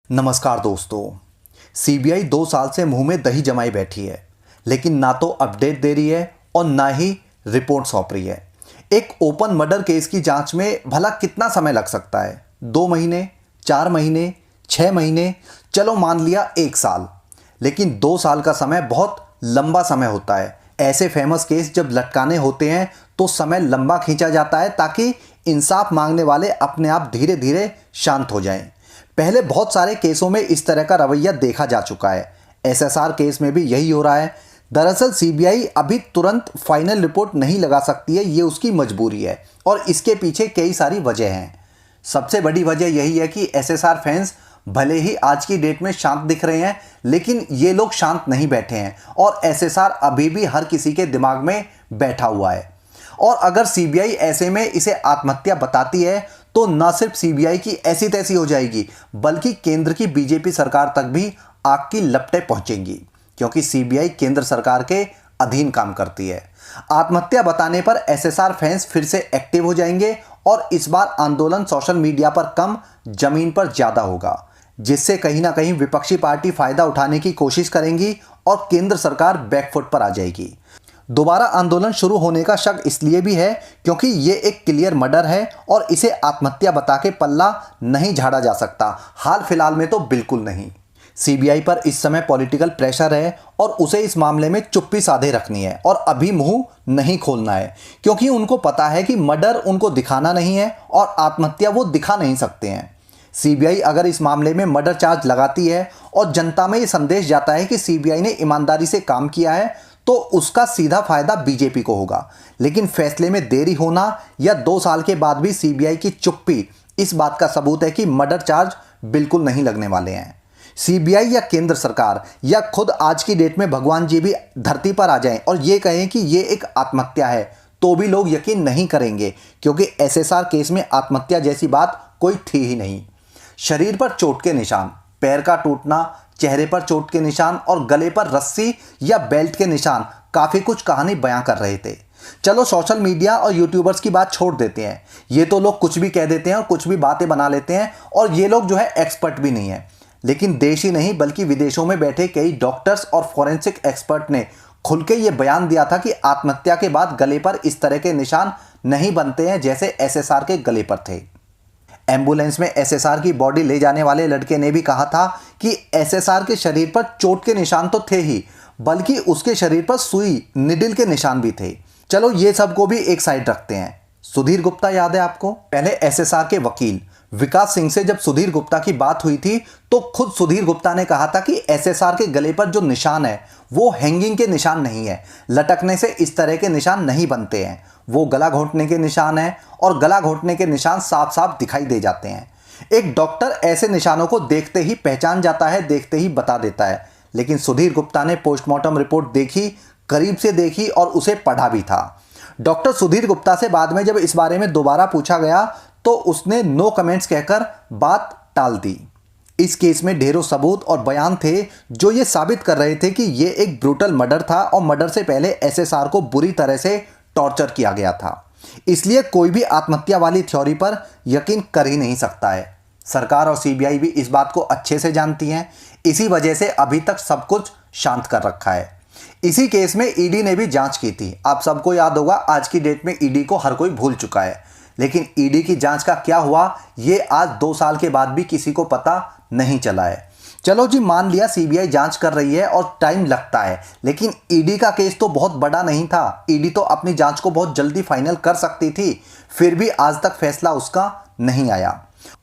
नमस्कार दोस्तों। सीबीआई 2 साल से मुंह में दही जमाई बैठी है, लेकिन ना तो अपडेट दे रही है और ना ही रिपोर्ट सौंप रही है। एक ओपन मर्डर केस की जांच में भला कितना समय लग सकता है? 2 महीने, 4 महीने, 6 महीने, चलो मान लिया 1 साल, लेकिन 2 साल का समय बहुत लंबा समय होता है। ऐसे फेमस केस जब लटकाने होते हैं तो समय लंबा खींचा जाता है ताकि इंसाफ मांगने वाले अपने आप धीरे धीरे शांत हो जाएं। पहले बहुत सारे केसों में इस तरह का रवैया देखा जा चुका है। एसएसआर केस में भी यही हो रहा है। दरअसल सीबीआई अभी तुरंत फाइनल रिपोर्ट नहीं लगा सकती है, ये उसकी मजबूरी है और इसके पीछे कई सारी वजह हैं। सबसे बड़ी वजह यही है कि एसएसआर फैंस भले ही आज की डेट में शांत दिख रहे हैं, लेकिन ये लोग शांत नहीं बैठे हैं और एसएसआर अभी भी हर किसी के दिमाग में बैठा हुआ है। और अगर सीबीआई ऐसे में इसे आत्महत्या बताती है तो न सिर्फ सीबीआई की ऐसी तैसी हो जाएगी, बल्कि केंद्र की बीजेपी सरकार तक भी आग की लपटें पहुंचेंगी, क्योंकि सीबीआई केंद्र सरकार के अधीन काम करती है। आत्महत्या बताने पर एसएसआर फैंस फिर से एक्टिव हो जाएंगे और इस बार आंदोलन सोशल मीडिया पर कम, जमीन पर ज्यादा होगा, जिससे कहीं ना कहीं विपक्षी पार्टी फायदा उठाने की कोशिश करेंगी और केंद्र सरकार बैकफुट पर आ जाएगी। दोबारा आंदोलन शुरू होने का शक इसलिए भी है क्योंकि ये एक क्लियर मर्डर है और इसे आत्महत्या बता के पल्ला नहीं झाड़ा जा सकता। हाल फिलहाल में तो बिल्कुल नहीं। सीबीआई पर इस समय पॉलिटिकल प्रेशर है और उसे इस मामले में चुप्पी साधे रखनी है और अभी मुंह नहीं खोलना है, क्योंकि उनको पता है कि मर्डर उनको दिखाना नहीं है और आत्महत्या वो दिखा नहीं सकते हैं। सीबीआई अगर इस मामले में मर्डर चार्ज लगाती है और जनता में ये संदेश जाता है कि सीबीआई ने ईमानदारी से काम किया है, तो उसका सीधा फायदा बीजेपी को होगा। लेकिन फैसले में देरी होना या 2 साल के बाद भी सीबीआई की चुप्पी इस बात का सबूत है कि मर्डर चार्ज बिल्कुल नहीं लगने वाले हैं। सीबीआई या केंद्र सरकार या खुद आज की डेट में भगवान जी भी धरती पर आ जाएं और ये कहें कि ये एक आत्महत्या है, तो भी लोग यकीन नहीं करेंगे, क्योंकि एसएसआर केस में आत्महत्या जैसी बात कोई थी ही नहीं। शरीर पर चोट के निशान, पैर का टूटना, चेहरे पर चोट के निशान और गले पर रस्सी या बेल्ट के निशान काफी कुछ कहानी बयां कर रहे थे। चलो सोशल मीडिया और यूट्यूबर्स की बात छोड़ देते हैं, ये तो लोग कुछ भी कह देते हैं और कुछ भी बातें बना लेते हैं और ये लोग जो है एक्सपर्ट भी नहीं है। लेकिन देश ही नहीं बल्कि विदेशों में बैठे कई डॉक्टर्स और फॉरेंसिक एक्सपर्ट ने खुल के ये बयान दिया था कि आत्महत्या के बाद गले पर इस तरह के निशान नहीं बनते हैं जैसे एसएसआर के गले पर थे। एम्बुलेंस में एसएसआर की बॉडी ले जाने वाले लड़के ने भी कहा था कि एसएसआर के शरीर पर चोट के निशान तो थे ही, बल्कि उसके शरीर पर सुई, निडिल के निशान भी थे। चलो ये सब को भी एक साइड रखते हैं। सुधीर गुप्ता याद है आपको? पहले एसएसआर के वकील विकास सिंह से जब सुधीर गुप्ता की बात हुई थी तो खुद सुधीर गुप्ता ने कहा था कि एसएसआर के गले पर जो निशान है वो हैंगिंग के निशान नहीं है, लटकने से इस तरह के निशान नहीं बनते हैं, वो गला घोंटने के निशान है और गला घोंटने के निशान साफ साफ दिखाई दे जाते हैं। एक डॉक्टर ऐसे निशानों को देखते ही पहचान जाता है, देखते ही बता देता है। लेकिन सुधीर गुप्ता ने पोस्टमार्टम रिपोर्ट देखी, करीब से देखी और उसे पढ़ा भी था। डॉक्टर सुधीर गुप्ता से बाद में जब इस बारे में दोबारा पूछा गया तो उसने नो कमेंट्स कहकर बात टाल दी। इस केस में ढेरों सबूत और बयान थे जो ये साबित कर रहे थे कि ये एक ब्रूटल मर्डर था और मर्डर से पहले एसएसआर को बुरी तरह से टॉर्चर किया गया था। इसलिए कोई भी आत्महत्या वाली थ्योरी पर यकीन कर ही नहीं सकता है। सरकार और सीबीआई भी इस बात को अच्छे से जानती हैं, इसी वजह से अभी तक सब कुछ शांत कर रखा है। इसी केस में ईडी ने भी जांच की थी। आप सबको याद होगा, आज की डेट में ईडी को हर कोई भूल चुका है, लेकिन ईडी की जांच का क्या हुआ ये आज 2 साल के बाद भी किसी को पता नहीं चला है। चलो जी, मान लिया सीबीआई जांच कर रही है और टाइम लगता है, लेकिन ईडी का केस तो बहुत बड़ा नहीं था। ईडी तो अपनी जांच को बहुत जल्दी फाइनल कर सकती थी, फिर भी आज तक फैसला उसका नहीं आया।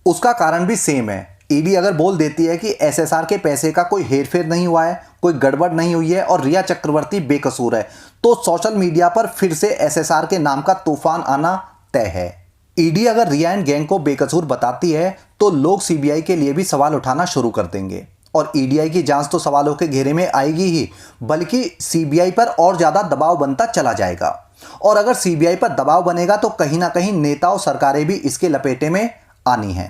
उसका कारण भी सेम है। ईडी अगर बोल देती है कि एसएसआर के पैसे का कोई हेरफेर नहीं हुआ है, कोई गड़बड़ नहीं हुई है और रिया चक्रवर्ती बेकसूर है, तो सोशल मीडिया पर फिर से एसएसआर के नाम का तूफान आना तय है। ईडी अगर रिया एंड गैंग को बेकसूर बताती है तो लोग सीबीआई के लिए भी सवाल उठाना शुरू कर देंगे और ईडीआई की जांच तो सवालों के घेरे में आएगी ही, बल्कि सीबीआई पर और ज्यादा दबाव बनता चला जाएगा। और अगर सीबीआई पर दबाव बनेगा तो कहीं ना कहीं नेता और सरकारें भी इसके लपेटे में आनी है।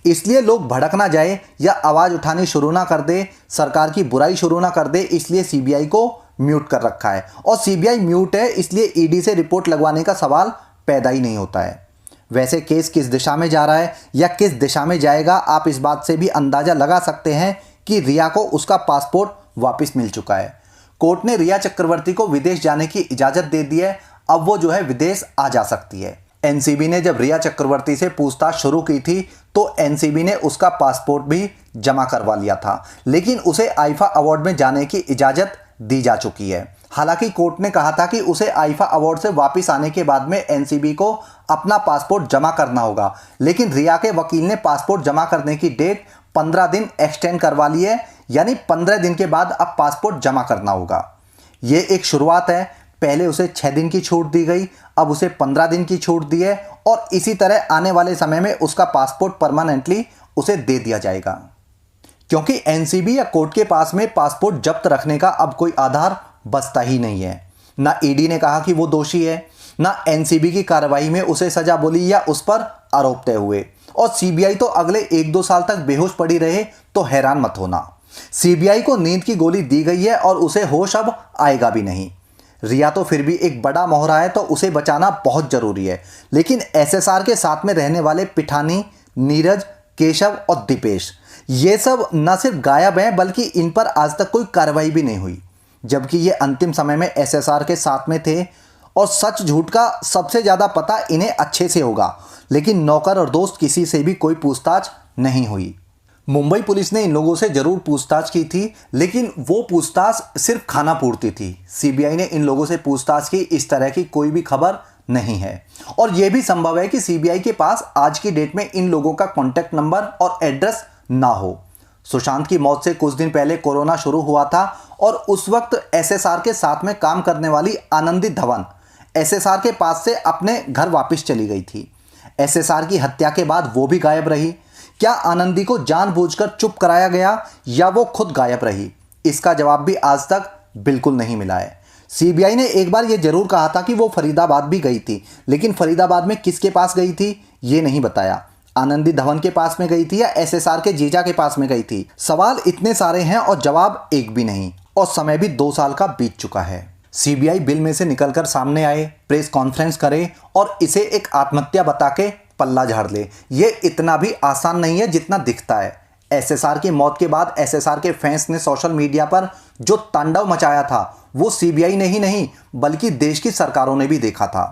इसलिए लोग भड़क ना जाए या आवाज उठानी शुरू ना कर दे, सरकार की बुराई शुरू ना कर दे, इसलिए सीबीआई को म्यूट कर रखा है। और सीबीआई म्यूट है इसलिए ईडी से रिपोर्ट लगवाने का सवाल पैदा ही नहीं होता है। वैसे केस किस दिशा में जा रहा है या किस दिशा में जाएगा, आप इस बात से भी अंदाज़ा लगा सकते हैं कि रिया को उसका पासपोर्ट वापस मिल चुका है। कोर्ट ने रिया चक्रवर्ती को विदेश जाने की इजाज़त दे दी है। अब वो जो है विदेश आ जा सकती है। एनसीबी ने जब रिया चक्रवर्ती से पूछताछ शुरू की थी तो एनसीबी ने उसका पासपोर्ट भी जमा करवा लिया था, लेकिन उसे आईफा अवार्ड में जाने की इजाज़त दी जा चुकी है। हालांकि कोर्ट ने कहा था कि उसे आईफा अवार्ड से वापस आने के बाद में एनसीबी को अपना पासपोर्ट जमा करना होगा, लेकिन रिया के वकील ने पासपोर्ट जमा करने की डेट 15 दिन एक्सटेंड करवा ली है, यानी 15 दिन के बाद अब पासपोर्ट जमा करना होगा। ये एक शुरुआत है। पहले उसे 6 दिन की छूट दी गई, अब उसे 15 दिन की छूट दी है और इसी तरह आने वाले समय में उसका पासपोर्ट परमानेंटली उसे दे दिया जाएगा, क्योंकि एनसीबी या कोर्ट के पास में पासपोर्ट जब्त रखने का अब कोई आधार बचता ही नहीं है। ना ईडी ने कहा कि वो दोषी है, ना एनसीबी की कार्रवाई में उसे सजा बोली या उस पर आरोप तय हुए, और सीबीआई तो अगले 1-2 साल तक बेहोश पड़ी रहे तो हैरान मत होना। सीबीआई को नींद की गोली दी गई है और उसे होश अब आएगा भी नहीं। रिया तो फिर भी एक बड़ा मोहरा है, तो उसे बचाना बहुत जरूरी है, लेकिन एसएसआर के साथ में रहने वाले पिठानी, नीरज, केशव और दीपेश, ये सब न सिर्फ गायब हैं बल्कि इन पर आज तक कोई कार्रवाई भी नहीं हुई, जबकि ये अंतिम समय में एसएसआर के साथ में थे और सच झूठ का सबसे ज़्यादा पता इन्हें अच्छे से होगा, लेकिन नौकर और दोस्त किसी से भी कोई पूछताछ नहीं हुई। मुंबई पुलिस ने इन लोगों से जरूर पूछताछ की थी, लेकिन वो पूछताछ सिर्फ खाना पूर्ति थी। सीबीआई ने इन लोगों से पूछताछ की, इस तरह की कोई भी खबर नहीं है। और यह भी संभव है कि सीबीआई के पास आज की डेट में इन लोगों का कॉन्टैक्ट नंबर और एड्रेस ना हो। सुशांत की मौत से कुछ दिन पहले कोरोना शुरू हुआ था और उस वक्त एसएसआर के साथ में काम करने वाली आनंदी धवन एसएसआर के पास से अपने घर वापस चली गई थी। एसएसआर की हत्या के बाद वो भी गायब रही। क्या आनंदी को जानबूझकर चुप कराया गया या वो खुद गायब रही? इसका जवाब भी आज तक बिल्कुल नहीं मिला है। सीबीआई ने एक बार ये जरूर कहा था कि वो फरीदाबाद भी गई थी, लेकिन फरीदाबाद में किसके पास गई थी ये नहीं बताया। आनंदी धवन के पास में गई थी या एसएसआर के जीजा के पास में गई थी? सवाल इतने सारे हैं और जवाब एक भी नहीं, और समय भी 2 साल का बीत चुका है। सीबीआई बिल में से निकलकर सामने आए, प्रेस कॉन्फ्रेंस करे और इसे एक आत्महत्या बता के पल्ला झाड़ ले, ये इतना भी आसान नहीं है जितना दिखता है। एसएसआर की मौत के बाद एसएसआर के फैंस ने सोशल मीडिया पर जो तांडव मचाया था वो सीबीआई ने ही नहीं बल्कि देश की सरकारों ने भी देखा था।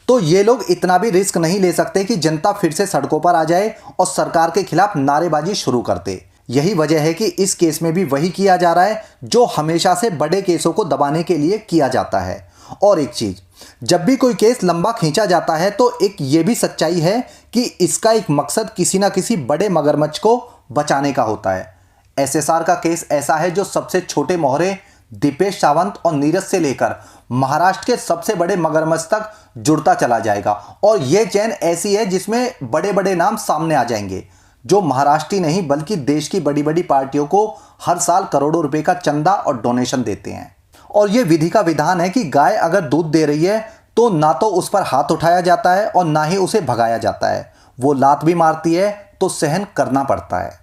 तो ये लोग इतना भी रिस्क नहीं ले सकते कि जनता फिर से सड़कों पर आ जाए और सरकार के खिलाफ नारेबाजी शुरू कर दे। यही वजह है कि इस केस में भी वही किया जा रहा है जो हमेशा से बड़े केसों को दबाने के लिए किया जाता है। और एक चीज, जब भी कोई केस लंबा खींचा जाता है तो एक ये भी सच्चाई है कि इसका एक मकसद किसी ना किसी बड़े मगरमच्छ को बचाने का होता है। एसएसआर का केस ऐसा है जो सबसे छोटे मोहरे दीपेश सावंत और नीरज से लेकर महाराष्ट्र के सबसे बड़े मगरमच्छ तक जुड़ता चला जाएगा, और यह चेन ऐसी है जिसमें बड़े बड़े नाम सामने आ जाएंगे जो महाराष्ट्र ही नहीं बल्कि देश की बड़ी बड़ी पार्टियों को हर साल करोड़ों रुपए का चंदा और डोनेशन देते हैं। और यह विधि का विधान है कि गाय अगर दूध दे रही है तो ना तो उस पर हाथ उठाया जाता है और ना ही उसे भगाया जाता है। वो लात भी मारती है तो सहन करना पड़ता है।